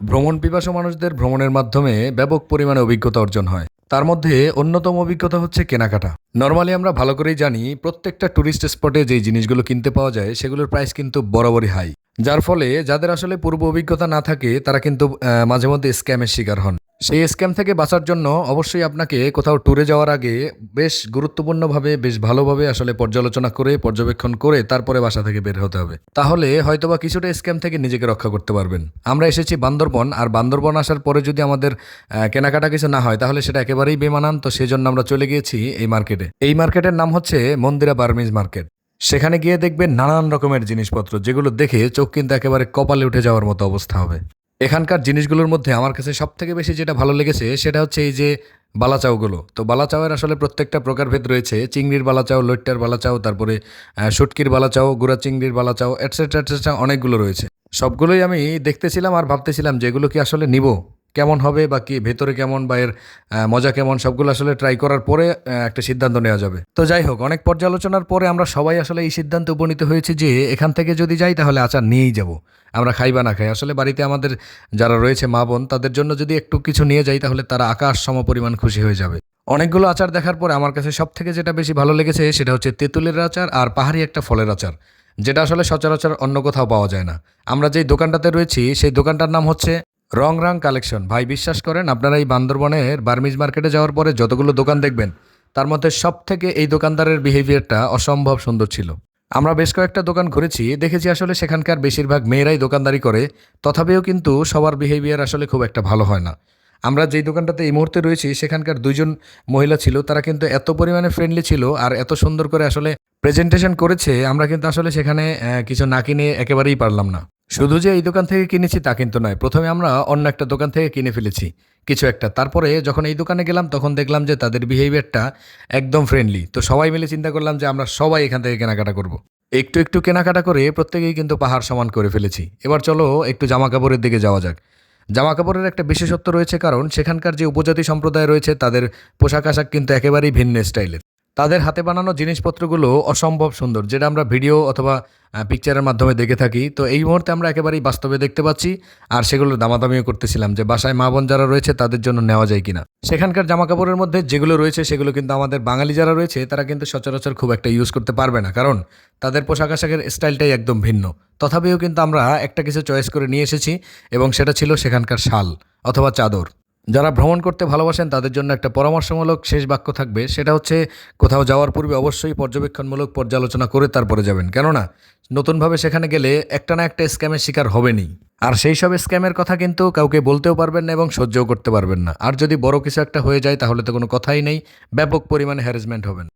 ভ্রমণ পিপাসু মানুষদের ভ্রমণের মাধ্যমে ব্যাপক পরিমাণে অভিজ্ঞতা অর্জন হয়। তার মধ্যে অন্যতম অভিজ্ঞতা হচ্ছে কেনাকাটা। নরমালি আমরা ভালো করেই জানি প্রত্যেকটা ট্যুরিস্ট স্পটে যেই জিনিসগুলো কিনতে পাওয়া যায় সেগুলোর প্রাইস কিন্তু বরাবরই হাই। যার ফলে যাদের আসলে পূর্ব অভিজ্ঞতা না থাকে তারা কিন্তু মাঝে মধ্যে স্ক্যামের শিকার হন। সেই স্ক্যাম থেকে বাঁচার জন্য অবশ্যই আপনাকে কোথাও ট্যুরে যাওয়ার আগে বেশ গুরুত্বপূর্ণভাবে বেশ ভালোভাবে আসলে পর্যালোচনা করে পর্যবেক্ষণ করে তারপরে বাসা থেকে বের হতে হবে। তাহলে হয়তোবা কিছুটা স্ক্যাম থেকে নিজেকে রক্ষা করতে পারবেন। আমরা এসেছি বান্দরবন, আর বান্দরবন আসার পরে যদি আমাদের কেনাকাটা কিছু না হয় তাহলে সেটা একেবারেই বেমানান। তো সেজন্য আমরা চলে গিয়েছি এই মার্কেটে। এই মার্কেটের নাম হচ্ছে মন্দিরা বার্মিজ মার্কেট। সেখানে গিয়ে দেখবেন নানান রকমের জিনিসপত্র, যেগুলো দেখে চোখ কিন্তু একেবারে কপালে উঠে যাওয়ার মতো অবস্থা হবে। এখানকার জিনিসগুলোর মধ্যে আমার কাছে সবথেকে বেশি যেটা ভালো লেগেছে সেটা হচ্ছে এই যে বালাচাওগুলো। তো বালাচাওয়ের আসলে প্রত্যেকটা প্রকারভেদ রয়েছে। চিংড়ির বালাচাও, লইট্টার বালাচাও, তারপরে শুটকির বালাচাও, গুঁড়া চিংড়ির বালাচাও, এটসেট্রা এটসেট্রা অনেকগুলো রয়েছে। সবগুলোই আমি দেখতেছিলাম আর ভাবতেছিলাম যে এগুলো কি আসলে নিব, কেমন হবে বা কি ভেতরে কেমন বা এর মজা কেমন, সবগুলো আসলে ট্রাই করার পরে একটা সিদ্ধান্ত নেওয়া যাবে। তো যাই হোক, অনেক পর্যালোচনার পরে আমরা সবাই আসলে এই সিদ্ধান্তে উপনীত হয়েছি যে এখান থেকে যদি যাই তাহলে আচার নিয়েই যাব। আমরা খাই বা না খাই, আসলে বাড়িতে আমাদের যারা রয়েছে মা বোন, তাদের জন্য যদি একটু কিছু নিয়ে যাই তাহলে তারা আকাশ সমপরিমাণ খুশি হয়ে যাবে। অনেকগুলো আচার দেখার পরে আমার কাছে সব থেকে যেটা বেশি ভালো লেগেছে সেটা হচ্ছে তেঁতুলের আচার আর পাহাড়ি একটা ফলের আচার, যেটা আসলে সচরাচর অন্য কোথাও পাওয়া যায় না। আমরা যেই দোকানটাতে রয়েছি সেই দোকানটার নাম হচ্ছে রং রাং কালেকশন। ভাই বিশ্বাস করেন, আপনারা এই বান্দরবনের বার্মিজ মার্কেটে যাওয়ার পরে যতগুলো দোকান দেখবেন তার মধ্যে সব থেকে এই দোকানদারের বিহেভিয়ারটা অসম্ভব সুন্দর ছিল। আমরা বেশ কয়েকটা দোকান ঘুরেছি, দেখেছি আসলে সেখানকার বেশিরভাগ মেয়েরাই দোকানদারি করে, তথাপিও কিন্তু সবার বিহেভিয়ার আসলে খুব একটা ভালো হয় না। আমরা যেই দোকানটাতে এই মুহূর্তে রয়েছি সেখানকার দুইজন মহিলা ছিল, তারা কিন্তু এত পরিমাণে ফ্রেন্ডলি ছিল আর এত সুন্দর করে আসলে প্রেজেন্টেশন করেছে, আমরা কিন্তু আসলে সেখানে কিছু না কিনে একেবারেই পারলাম না। শুধু যে এই দোকান থেকে কিনেছি তা কিন্তু নয়, প্রথমে আমরা অন্য একটা দোকান থেকে কিনে ফেলেছি কিছু একটা, তারপরে যখন এই দোকানে গেলাম তখন দেখলাম যে তাদের বিহেভিয়ারটা একদম ফ্রেন্ডলি। তো সবাই মিলে চিন্তা করলাম যে আমরা সবাই এখান থেকে কেনাকাটা করব। একটু একটু কেনাকাটা করে প্রত্যেকেই কিন্তু পাহাড় সমান করে ফেলেছি। এবার চলো একটু জামা কাপড়ের দিকে যাওয়া যাক। জামা কাপড়ের একটা বিশেষত্ব রয়েছে, কারণ সেখানকার যে উপজাতি সম্প্রদায় রয়েছে তাদের পোশাক আশাক কিন্তু একেবারেই ভিন্ন স্টাইলের। তাদের হাতে বানানো জিনিসপত্রগুলো অসম্ভব সুন্দর, যেটা আমরা ভিডিও অথবা পিকচারের মাধ্যমে দেখে থাকি। তো এই মুহূর্তে আমরা একেবারেই বাস্তবে দেখতে পাচ্ছি, আর সেগুলো দামাদামিও করতেছিলাম যে বাসায় মা বোন যারা রয়েছে তাদের জন্য নেওয়া যায় কিনা। সেখানকার জামা কাপড়ের মধ্যে যেগুলো রয়েছে সেগুলো কিন্তু আমাদের বাঙালি যারা রয়েছে তারা কিন্তু সচরাচর খুব একটা ইউজ করতে পারবে না, কারণ তাদের পোশাক আশাকের স্টাইলটাই একদম ভিন্ন। তথাপিও কিন্তু আমরা একটা কিছু চয়েস করে নিয়ে এসেছি, এবং সেটা ছিল সেখানকার শাল অথবা চাদর। যারা ভ্রমণ করতে ভালোবাসেন তাদের জন্য একটা পরামর্শমূলক শেষ বাক্য থাকবে, সেটা হচ্ছে কোথাও যাওয়ার পূর্বে অবশ্যই পর্যবেক্ষণমূলক পর্যালোচনা করে তারপরে যাবেন, কেননা নতুনভাবে সেখানে গেলে একটা না একটা স্ক্যামের শিকার হবেনই। আর সেই সব স্ক্যামের কথা কিন্তু কাউকে বলতেও পারবেন না এবং সহ্যও করতে পারবেন না। আর যদি বড় কিছু একটা হয়ে যায় তাহলে তো কোনো কথাই নেই, ব্যাপক পরিমাণে হ্যারাসমেন্ট হবেন।